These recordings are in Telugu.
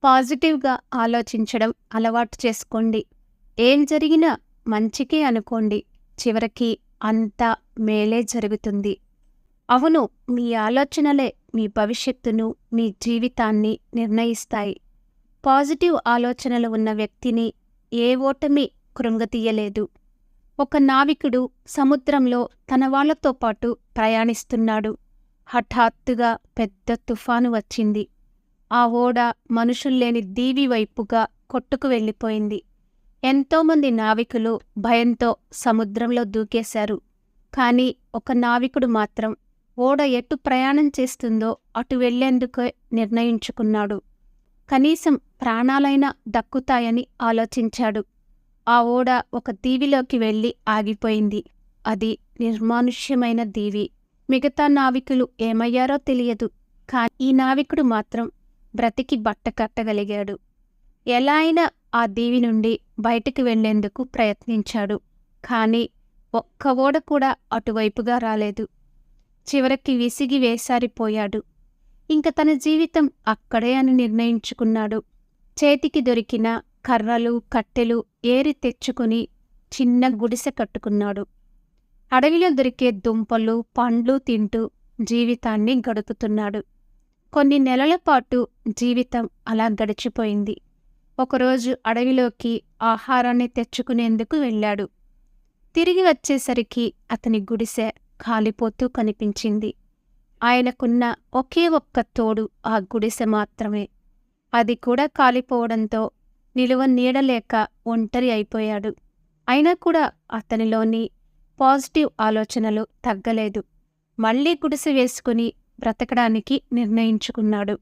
పాజిటివ్గా ఆలోచించడం అలవాటు చేసుకోండి. ఏం జరిగినా మంచికే అనుకోండి. చివరికి అంతా మేలే జరుగుతుంది. అవును, మీ ఆలోచనలే మీ భవిష్యత్తును, మీ జీవితాన్ని నిర్ణయిస్తాయి. పాజిటివ్ ఆలోచనలు ఉన్న వ్యక్తిని ఏ ఓటమి కృంగతీయలేదు. ఒక నావికుడు సముద్రంలో తన వాళ్లతో పాటు ప్రయాణిస్తున్నాడు. హఠాత్తుగా పెద్ద తుఫాను వచ్చింది. ఆ ఓడ మనుషుల్లేని దీవి వైపుగా కొట్టుకు వెళ్ళిపోయింది. ఎంతోమంది నావికులు భయంతో సముద్రంలో దూకేశారు. కాని ఒక నావికుడు మాత్రం ఓడ ఎటు ప్రయాణం చేస్తుందో అటు వెళ్లేందుకే నిర్ణయించుకున్నాడు. కనీసం ప్రాణాలైనా దక్కుతాయని ఆలోచించాడు. ఆ ఓడ ఒక దీవిలోకి వెళ్లి ఆగిపోయింది. అది నిర్మానుష్యమైన దీవి. మిగతా నావికులు ఏమయ్యారో తెలియదు. కాని ఈ నావికుడు మాత్రం బ్రతికి బట్టకట్టగలిగాడు. ఎలా అయినా ఆ దీవి నుండి బయటికి వెళ్లేందుకు ప్రయత్నించాడు. కాని ఒక్క ఓడ కూడా అటువైపుగా రాలేదు. చివరికి విసిగి వేసారిపోయాడు. ఇంక తన జీవితం అక్కడే అని నిర్ణయించుకున్నాడు. చేతికి దొరికిన కర్రలు, కట్టెలు ఏరి తెచ్చుకుని చిన్న గుడిసె కట్టుకున్నాడు. అడవిలో దొరికే దుంపలు, పండ్లు తింటూ జీవితాన్ని గడుపుతున్నాడు. కొన్ని నెలల పాటు జీవితం అలా గడిచిపోయింది. ఒకరోజు అడవిలోకి ఆహారాన్ని తెచ్చుకునేందుకు వెళ్ళాడు. తిరిగి వచ్చేసరికి అతని గుడిసె కాలిపోతూ కనిపించింది. ఆయనకున్న ఒకే ఒక్క తోడు ఆ గుడిసె మాత్రమే. అది కూడా కాలిపోవడంతో నిలువ నీడలేక ఒంటరి అయిపోయాడు. అయినా కూడా అతనిలోని పాజిటివ్ ఆలోచనలు తగ్గలేదు. మళ్లీ గుడిసె వేసుకుని బ్రతకడానికి నిర్ణయించుకున్నాడు.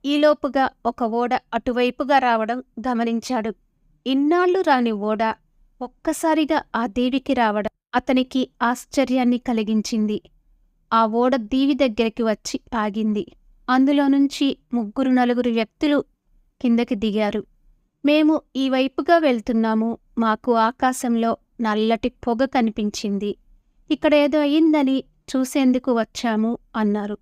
ఈలోపుగా ఒక ఓడ అటువైపుగా రావడం గమనించాడు. ఇన్నాళ్లు రాని ఓడ ఒక్కసారిగా ఆ దీవికి రావడం అతనికి ఆశ్చర్యాన్ని కలిగించింది. ఆ ఓడ దీవి దగ్గరికి వచ్చి ఆగింది. అందులో నుంచి 3-4 వ్యక్తులు కిందకి దిగారు. మేము ఈ వైపుగా వెళ్తున్నాము. మాకు ఆకాశంలో నల్లటి పొగ కనిపించింది. ఇక్కడేదో అయిందని చూసేందుకు వచ్చాము అన్నారు.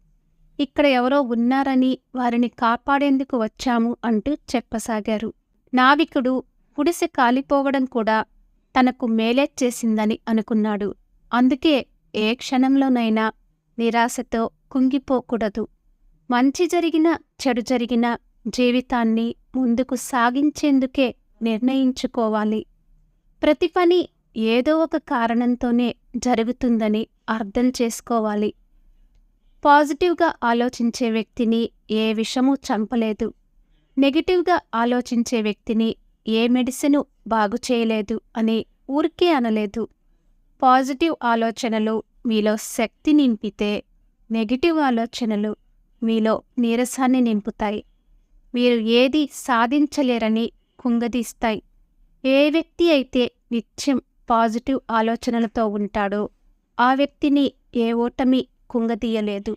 ఇక్కడ ఎవరో ఉన్నారని వారిని కాపాడేందుకు వచ్చాము అంటూ చెప్పసాగారు. నావికుడు గుడిసె కాలిపోవడం కూడా తనకు మేలే చేసిందని అనుకున్నాడు. అందుకే ఏ క్షణంలోనైనా నిరాశతో కుంగిపోకూడదు. మంచి జరిగినా చెడు జరిగినా జీవితాన్ని ముందుకు సాగించేందుకే నిర్ణయించుకోవాలి. ప్రతి పని ఏదో ఒక కారణంతోనే జరుగుతుందని అర్థం చేసుకోవాలి. పాజిటివ్గా ఆలోచించే వ్యక్తిని ఏ విషమూ చంపలేదు. నెగిటివ్గా ఆలోచించే వ్యక్తిని ఏ మెడిసిను బాగుచేయలేదు అని ఊరికే అనలేదు. పాజిటివ్ ఆలోచనలు మీలో శక్తి నింపితే, నెగిటివ్ ఆలోచనలు మీలో నీరసాన్ని నింపుతాయి. మీరు ఏది సాధించలేరని కుంగదీస్తాయి. ఏ వ్యక్తి అయితే నిత్యం పాజిటివ్ ఆలోచనలతో ఉంటాడో ఆ వ్యక్తిని ఏ ఓటమి కుంగదీయలేదు.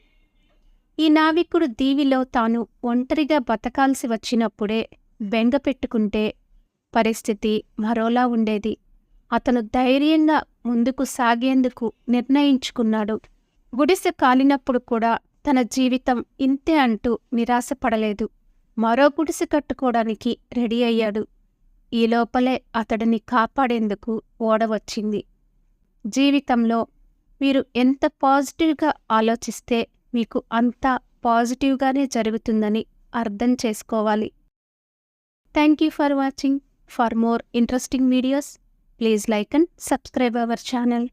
ఈ నావికుడు దీవిలో తాను ఒంటరిగా బతకాల్సి వచ్చినప్పుడే బెంగ పెట్టుకుంటే పరిస్థితి మరోలా ఉండేది. అతను ధైర్యంగా ముందుకు సాగేందుకు నిర్ణయించుకున్నాడు. గుడిసె కాలినప్పుడు కూడా తన జీవితం ఇంతే అంటూ నిరాశపడలేదు. మరో గుడిసె కట్టుకోవడానికి రెడీ అయ్యాడు. ఈ లోపలే అతడిని కాపాడేందుకు ఓడ వచ్చింది. జీవితంలో మీరు ఎంత పాజిటివ్గా ఆలోచిస్తే మీకు అంతా పాజిటివ్గానే జరుగుతుందని అర్థం చేసుకోవాలి. Thank you for watching. For more interesting videos, please like and subscribe our channel.